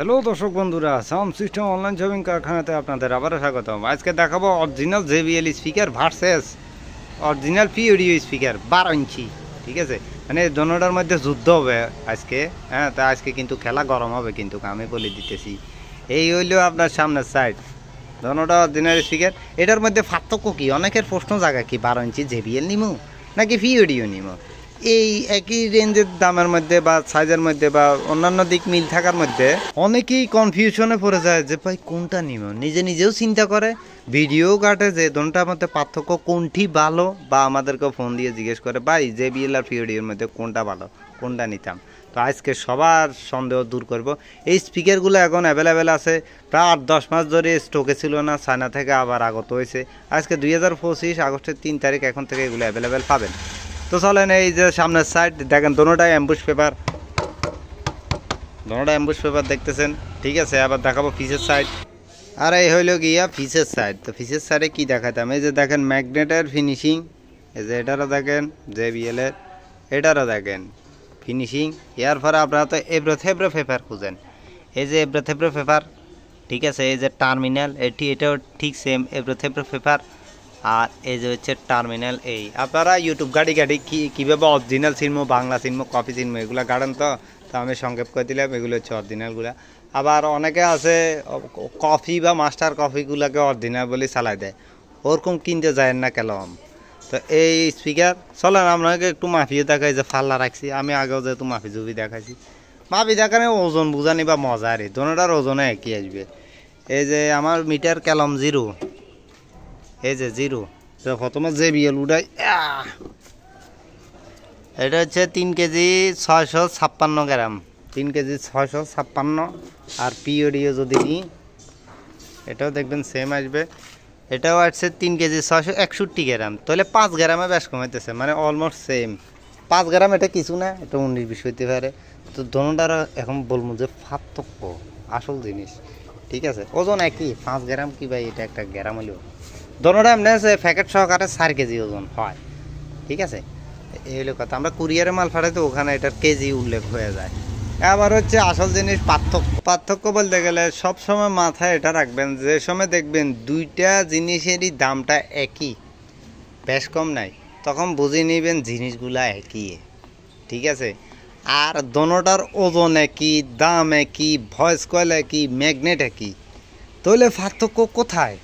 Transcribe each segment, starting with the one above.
Hello দর্শক বন্ধুরা, sound system online shopping কারখানাতে আপনাদের আবারও স্বাগতম। আজকে দেখাবো original JBL speaker versus original PAudio speaker 12 ইঞ্চি। ঠিক আছে, মানে দোনোটার মধ্যে যুদ্ধ হবে আজকে। হ্যাঁ, তা আজকে কিন্তু খেলা গরম হবে, কিন্তু আমি বলে দিতেছি। এই হইলো আপনার সামনের সাইড, দোনোটা অরিজিনাল স্পিকার। এটার মধ্যে পার্থক্য কি? অনেকের প্রশ্ন জায়গা কি 12 ইঞ্চি JBL নিমু নাকি PAudio নিমু। এই একই রেঞ্জের দামের মধ্যে বা সাইজের মধ্যে বা অন্যান্য দিক মিল থাকার মধ্যে অনেকেই কনফিউশনে পড়ে যায় যে ভাই কোনটা নিব। নিজে নিজেও চিন্তা করে, ভিডিও কাটে যে দুটোটার মধ্যে পার্থক্য কোনটি ভালো, বা আমাদেরকে ফোন দিয়ে জিজ্ঞেস করে ভাই JBL আর PAudioর মধ্যে কোনটা ভালো, কোনটা নিতাম। তো আজকে সবার সন্দেহ দূর করব। এই স্পিকারগুলো এখন অ্যাভেলেবেল আছে, প্রায় 8-10 মাস ধরে স্টকে ছিল না, চায়না থেকে আবার আগত হয়েছে। আজকে 2025 আগস্টের 3 তারিখ, এখন থেকে এগুলো অ্যাভেলেবেল পাবেন। তো চলেন, এই যে সামনের সাইড দেখেন, দোনোটাই অ্যাম্বুশ পেপার, দোনোটা অ্যাম্বুশ পেপার দেখতেছেন। ঠিক আছে, আবার দেখাবো পিসের সাইড। আর এই হইল গিয়া পিসের সাইড। তো পিসের সাইডে কী দেখাতাম, এই যে দেখেন ম্যাগনেটের ফিনিশিং, এই যে এটারও দেখেন JBL এর, এটারও দেখেন ফিনিশিং। এর পরে আপনারা তো এব্রো থেব্রো পেপার খুঁজেন, এই যে এব্রো থেব্রো পেপার। ঠিক আছে, এই যে টার্মিনাল, এটাও ঠিক সেম এব্রো থেব্রো পেপার। আর এই যে হচ্ছে টার্মিনাল। এই আপনারা ইউটিউব গাড়ি কীভাবে অরিজিনাল চিনবো, বাংলা চিনবো, কপি চিনবো, এগুলো গাড়েন। তো আমি সংক্ষেপ করে দিলাম, এগুলো হচ্ছে অরিজিনালগুলো। আবার অনেকে আছে কফি বা মাস্টার কফিগুলোকে অরিজিনাল বলে চালাই দেয়, ওরকম কিনতে যায় না কেলম। তো এই স্পিকার চলেন আপনাকে একটু মাফিয়ে দেখাই, যে ফাল্লা রাখছি আমি আগেও যেহেতু মাফি জুবি দেখাইছি। মাফি দেখানে ওজন বুঝানি বা মজা রে, দোনোটার ওজনে একই আসবে। এই যে আমার মিটার কেলম 0, এই যে 0। তো প্রথমে JBL উঠাই, এটা হচ্ছে 3 কেজি 656 গ্রাম, 3 কেজি 656। আর PAudio যদি নিই, এটাও দেখবেন সেম আসবে, এটাও আসছে 3 কেজি 661 গ্রাম। তাহলে 5 গ্রামে বেশ কমাইতেছে, মানে অলমোস্ট সেম। 5 গ্রাম এটা কিছু না, এটা 19-20 হইতে পারে। তো দোনোটার এখন বলবো যে পার্থক্য আসল জিনিস। ঠিক আছে, ওজন একই, 5 গ্রাম কি ভাই, এটা একটা গ্রাম হলেও দোনোটা এমনি আছে প্যাকেট সহকারে 4 কেজি ওজন হয়। ঠিক আছে, এই হলো কথা। আমরা কুরিয়ারে মাল পাঠাই, তো ওখানে এটার কেজি উল্লেখ হয়ে যায়। আবার হচ্ছে আসল জিনিস পার্থক্য বলতে গেলে সবসময় মাথায় এটা রাখবেন, যে সময় দেখবেন দুইটা জিনিসেরই দামটা একই, বেশ কম নাই, তখন বুঝে নেবেন জিনিসগুলা একই। ঠিক আছে, আর দোনোটার ওজন একই, দাম একই, ভয়েস কয়েল একই, ম্যাগনেট একই, তাহলে পার্থক্য কোথায়?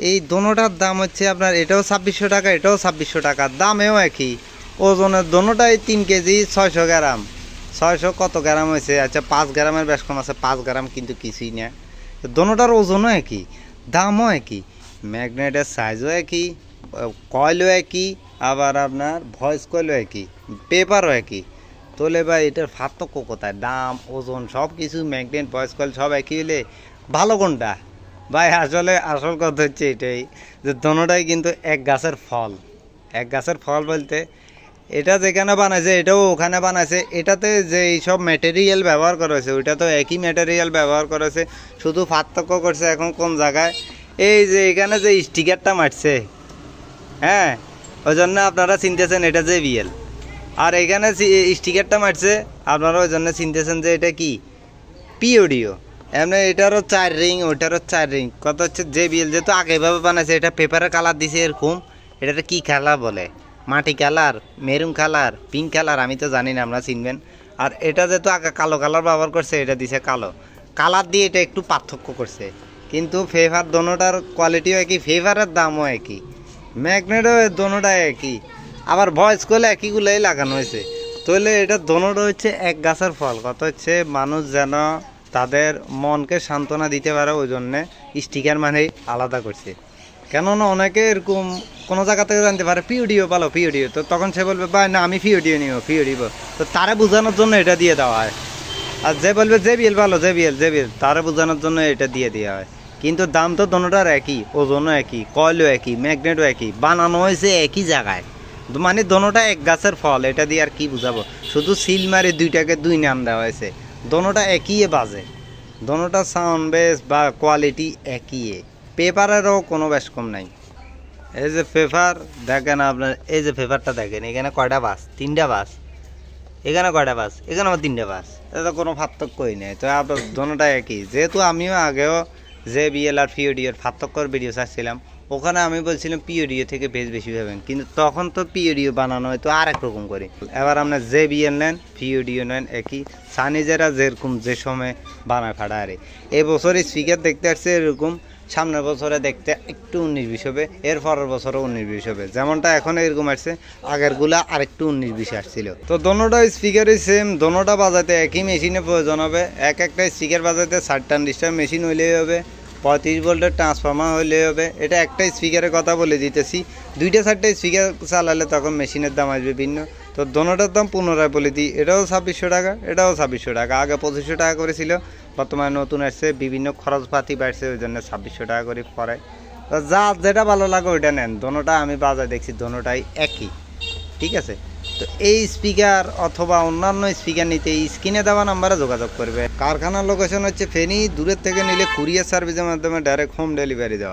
এই দোনোটার দাম হচ্ছে আপনার, এটাও 2600 টাকা, এটাও 2600 টাকা, দামেও একই, ওজনের দোনোটাই 3 কেজি 600 গ্রাম। 600 কত গ্রাম হয়েছে? আচ্ছা 5 গ্রামের বেশ কম আছে, 5 গ্রাম কিন্তু কিছুই না। দোনোটার ওজনও একই, দামও একই, ম্যাগনেটের সাইজও একই, কয়েলও একই, আবার আপনার ভয়েস কয়েলও একই, পেপারও একই। তাহলে ভাই এটার পার্থক্য কোথায়? দাম, ওজন, সব কিছু, ম্যাগনেট, ভয়েস কয়েল সব একই হলে ভালো কোনটা ভাই? আসল কথা হচ্ছে এটাই, যে দোনোটাই কিন্তু এক গাছের ফল। এক গাছের ফল বলতে, এটা যেখানে বানাইছে এটাও ওখানে বানাইছে, এটাতে যে এইসব ম্যাটেরিয়াল ব্যবহার করা হয়েছে ওইটা তো একই ম্যাটেরিয়াল ব্যবহার করেছে, শুধু পার্থক্য করছে এখন কোন জায়গায়। এই যে এখানে যে স্টিকারটা মারছে, হ্যাঁ, ওই জন্য আপনারা চিনতেছেন এটা JBL। আর এখানে স্টিকারটা মারছে, আপনারা ওই জন্য চিনতেছেন যে এটা কি PAudio। এমনি এটারও 4 রিং, ওইটারও 4 রিং। কত হচ্ছে JBL যেহেতু আগেভাবে বানাইছে, এটা পেপারের কালার দিছে এরকম। এটাতে কি কালার বলে? মাটি colour, maroon colour, pink colour, আমি তো জানি না, আপনারা চিনবেন। আর এটা যেহেতু আগে কালো কালার ব্যবহার করছে, এটা দিছে কালো কালার দিয়ে, এটা একটু পার্থক্য করছে। কিন্তু ফেভার দোনোটার কোয়ালিটিও একই, ফেভারের দামও একই, ম্যাগনেটও দোনোটাই একই, আবার ভয়েস কলে একইগুলোই লাগানো হয়েছে। তাহলে এটা দোনোটা হচ্ছে এক গাছের ফল। কথা হচ্ছে মানুষ যেন তাদের মনকে সান্ত্বনা দিতে পারে, ওই জন্যে স্টিকার মানেই আলাদা করছে। কেননা অনেকে এরকম কোনো জায়গা থেকে জানতে পারে PAudio ভালো, PAudio, তো তখন সে বলবে ভাই না আমি PAudio নিব, PAudio। তো তারা বোঝানোর জন্য এটা দিয়ে দেওয়া হয়। আর যে বলবে JBL ভালো, JBL, তারা বোঝানোর জন্য এটা দিয়ে দেওয়া হয়। কিন্তু দাম তো দোনোটার একই, ওজনও একই, কয়েলও একই, ম্যাগনেটও একই, বানানো হয়েছে একই জায়গায়। মানে দোনোটা এক গাছের ফল, এটা দিয়ে আর কি বুঝাবো? শুধু সিল মারে দুইটাকে 2 নাম দেওয়া হয়েছে, দোনোটা একই বাজে, দোনোটা সাউন্ড বেস বা কোয়ালিটি একই। পেপারেরও কোনো বেশ কম নাই। এই যে পেপার দেখেন আপনার, এই যে পেপারটা দেখেন, এখানে কয়টা বাস? 3টা বাস। এখানে কয়টা বাস, এখানে আমার 3টে বাস, এটা কোনো পার্থক্যই নেই। তো আপনার দোনোটা একই। যেহেতু আমিও আগেও JBL আর POD এর পার্থক্যর ভিডিও চাচ্ছিলাম, ওখানে আমি বলছিলাম POD থেকে বেশ বেশি পাবেন, কিন্তু তখন তো POD বানানো হয়তো আর এক রকম করে। এবার আপনার JBL নেন, POD নেন, একই। সানিজেরা যেরকম যে সময় বানায় ফাড়া আরে এই বছর স্পিকার দেখতে আসছে এরকম, সামনের বছরে দেখতে একটু 19-20 হবে, এর পরের বছরও 19-20 হবে। যেমনটা এখন এরকম আসছে, আগেরগুলা আরেকটু 19-20 আসছিল। তো দোনোটা স্পিকারই সেম, দোনোটা বাজাতে একই মেশিনে প্রয়োজন হবে। একটা স্পিকার বাজাতে 60-40 মেশিন হইলেই হবে, 35 ভোল্টের ট্রান্সফর্মার হইলেই হবে। এটা একটা স্পিকারের কথা বলে দিতেছি, 2-4টা স্পিকার চালালে তখন মেশিনের দাম আসবে ভিন্ন। তো দোনোটার দাম পুনরায় বলে দিই, এটাও 2600 টাকা, এটাও 2600 টাকা। আগে 2500 টাকা করেছিল, বর্তমানে নতুন আসছে, বিভিন্ন খরচপাতি বাড়ছে, ওই জন্য 2600 টাকা করে পড়ে। তো যা যেটা ভালো লাগে ওইটা নেন। দোনোটা আমি বাজার দেখছি, দোনোটাই একই, ঠিক আছে। তো এই স্পিকার অথবা অন্যান্য স্পিকার নিতে এই স্ক্রিনে দেওয়া নাম্বারে যোগাযোগ করবে। কারখানার লোকেশন হচ্ছে ফেনী, দূরের থেকে নিলে কুরিয়ার সার্ভিসের মাধ্যমে ডাইরেক্ট হোম ডেলিভারি দেওয়া।